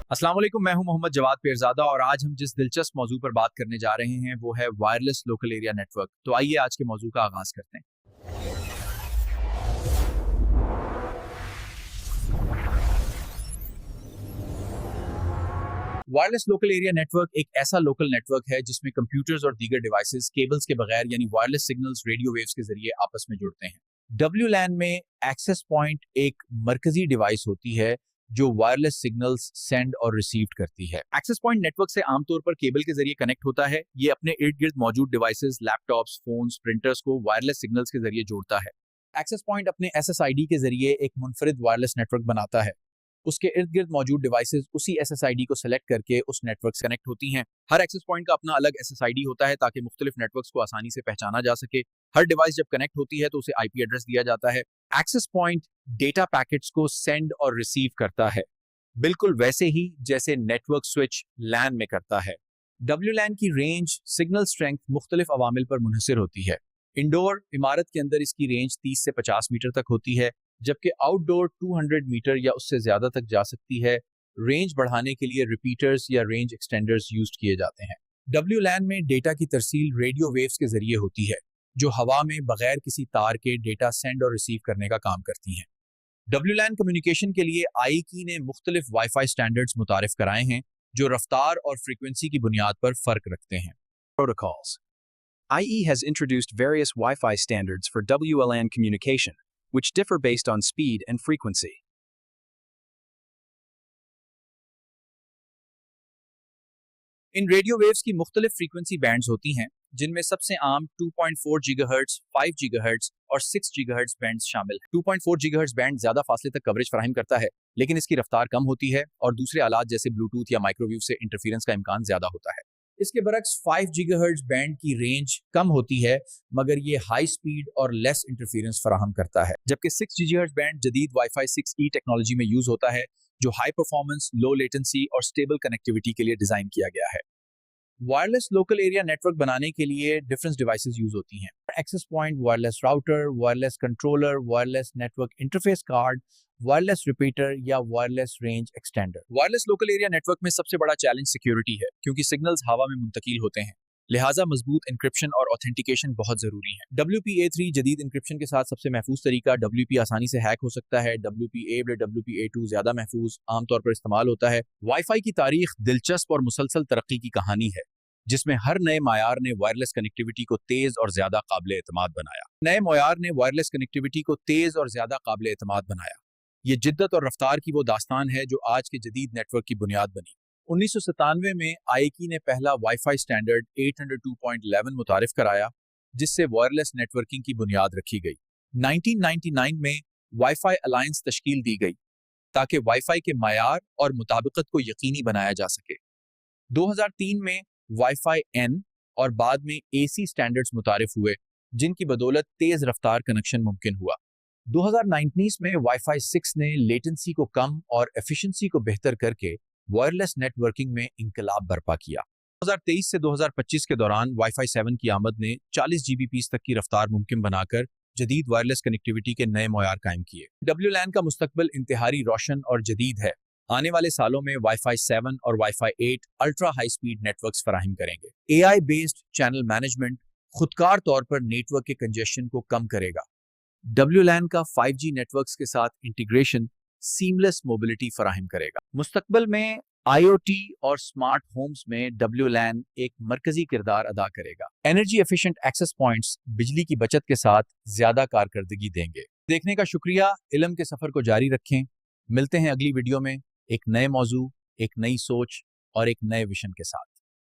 अस्सलाम वालेकुम, मैं हूं मोहम्मद जवाद पीरज़ादा और आज हम जिस दिलचस्प मौजू पर बात करने जा रहे हैं वो है वायरलेस लोकल एरिया नेटवर्क। तो आइए आज के मौजू का आगाज करते हैं। वायरलेस लोकल एरिया नेटवर्क एक ऐसा लोकल नेटवर्क है जिसमें कंप्यूटर्स और दीगर डिवाइसेस केबल्स के बगैर यानी वायरलेस सिग्नल्स रेडियो वेव्स के जरिए आपस में जुड़ते हैं। WLAN में एक्सेस पॉइंट एक मरकजी डिवाइस होती है जो वायरलेस सिग्नल्स सेंड और रिसीव करती है। एक्सेस पॉइंट नेटवर्क से आमतौर पर केबल के जरिए कनेक्ट होता है। ये अपने इर्द गिर्द मौजूद डिवाइसेस, लैपटॉप्स, फोन्स, प्रिंटर्स को वायरलेस सिग्नल्स के जरिए जोड़ता है। एक्सेस पॉइंट अपने SSID के जरिए एक मुनफरिद वायरलेस नेटवर्क बनाता है। उसके इर्द गिर्द मौजूद डिवाइसेस उसी SSID को सेलेक्ट करके उस नेटवर्क से कनेक्ट होती हैं। हर एक्सेस पॉइंट का अपना अलग SSID होता है ताकि मुख्तलिफ नेटवर्क्स को आसानी से पहचाना जा सके। हर डिवाइस जब कनेक्ट होती है तो उसे IP एड्रेस दिया जाता है। एक्सेस पॉइंट डेटा पैकेट्स को सेंड और रिसीव करता है, बिल्कुल वैसे ही जैसे नेटवर्क स्विच LAN में करता है। WLAN की रेंज, सिग्नल स्ट्रेंथ मुख्तलिफ अवामिल पर मुनहसर होती है। इंडोर इमारत के अंदर इसकी रेंज 30 से 50 मीटर तक होती है, जबकि आउटडोर 200 मीटर या उससे ज्यादा तक जा सकती है। रेंज बढ़ाने के लिए रिपीटर्स या रेंज एक्सटेंडर्स यूज किए जाते हैं। WLAN में डेटा की तरसील रेडियो वेव्स के जरिए होती है जो हवा में बगैर किसी तार के डेटा सेंड और रिसीव करने का काम करती हैं। WLAN कम्युनिकेशन के लिए IEEE ने मुख्तलिफ वाईफाई स्टैंडर्ड्स मुतारिफ कराए हैं जो रफ्तार और फ्रीक्वेंसी की बुनियाद पर फर्क रखते हैं। Protocols. IE has introduced various Wi-Fi standards for WLAN communication, which differ based on speed and frequency. In radio waves की मुख्तलिफ फ्रीक्वेंसी बैंड्स होती हैं जिनमें सबसे आम 2.4 गीगाहर्ट्ज, 5 गीगाहर्ट्ज और 6 गीगाहर्ट्ज बैंड्स शामिल हैं। 2.4 गीगाहर्ट्ज बैंड ज्यादा फासले तक कवरेज फराहम करता है, लेकिन इसकी रफ्तार कम होती है और दूसरे आलात जैसे ब्लूटूथ या माइक्रोवेव से इंटरफेरेंस का इम्कान ज्यादा होता है। इसके बरक्स 5 गीगाहर्ट्ज बैंड की रेंज कम होती है, मगर ये हाई स्पीड और लेस इंटरफेरेंस फराहम करता है, जबकि 6 गीगाहर्ट्ज बैंड जदीद वाईफाई 6E टेक्नोलॉजी में यूज होता है जो हाई परफॉर्मेंस, लो लेटेंसी और स्टेबल कनेक्टिविटी के लिए डिजाइन किया गया है। वायरलेस लोकल एरिया नेटवर्क बनाने के लिए डिफरेंट डिवाइसेस यूज होती हैं। Access point, wireless router, wireless controller, wireless network interface card, wireless repeater या wireless range extender. Wireless local area network में सबसे बड़ा चैलेंज सिक्योरिटी है, क्योंकि सिग्नल्स हवा में मुंतकिल होते हैं, लिहाजा मजबूत इंक्रिप्शन और ऑथेंटिकेशन बहुत जरूरी है। WPA3 जदीद इंक्रिप्शन के साथ सबसे महफूज तरीका। WP आसानी से हैक हो सकता है। WPA WPA2 ज्यादा महफूज आमतौर पर इस्तेमाल होता है। वाईफाई की तारीख दिलचस्प और मुसलसल तरक्की की कहानी है, जिसमें हर नए मायार ने वायरलेस कनेक्टिविटी को तेज और ज्यादा काबिल एतमाद बनाया। नए मायार ने वायरलेस कनेक्टिविटी को तेज और ज्यादा काबिल एतमाद बनाया। ये जिद्दत और रफ्तार की वो दास्तान है जो आज के जदीद नेटवर्क की बुनियाद बनी। 1997 में IEEE ने पहला वाईफाई स्टैंडर्ड 802.11 मुतारिफ कराया, जिससे वायरलेस नेटवर्किंग की बुनियाद रखी गई। 1999 में वाईफाई अलायंस तश्कील दी गई ताकि वाईफाई के मायार और मुताबिकत को यकीनी बनाया जा सके। 2003 में वाईफाई N और बाद में AC स्टैंडर्ड्स मुतारिफ हुए, जिनकी बदौलत तेज रफ्तार कनेक्शन मुमकिन हुआ। 2019 में वाईफाई 6 ने लेटेंसी को कम और एफिशिएंसी को बेहतर करके वायरलेस नेटवर्किंग में इंकलाब बर्पा किया। 2023 से 2025 के दौरान वाईफाई 7 की आमद ने 40 Gbps तक की रफ्तार मुमकिन बनाकर जदीद वायरलेस कनेक्टिविटी के नए मयार कायम किए। WLAN का मुस्तकबिल इंतहारी रोशन और जदीद है। आने वाले सालों में वाईफाई 7 और wifi 8 ultra high speed networks फराहम करेंगे। AI बेस्ड चैनल मैनेजमेंट खुदकार तौर पर नेटवर्क के कंजेशन को कम करेगा। WLAN का 5G नेटवर्क्स के साथ इंटीग्रेशन सीमलेस मोबिलिटी फराहम करेगा। मुस्तकबिल में IoT और स्मार्ट होम्स में WLAN एक मरकजी किरदार अदा करेगा। एनर्जी एफिशिएंट एक्सेस पॉइंट्स बिजली की बचत के साथ ज्यादा कारकर्दगी देंगे। देखने का शुक्रिया। इल्म के सफर को जारी रखें। मिलते हैं अगली वीडियो में एक नए मौजू, एक नई सोच और एक नए विजन के साथ।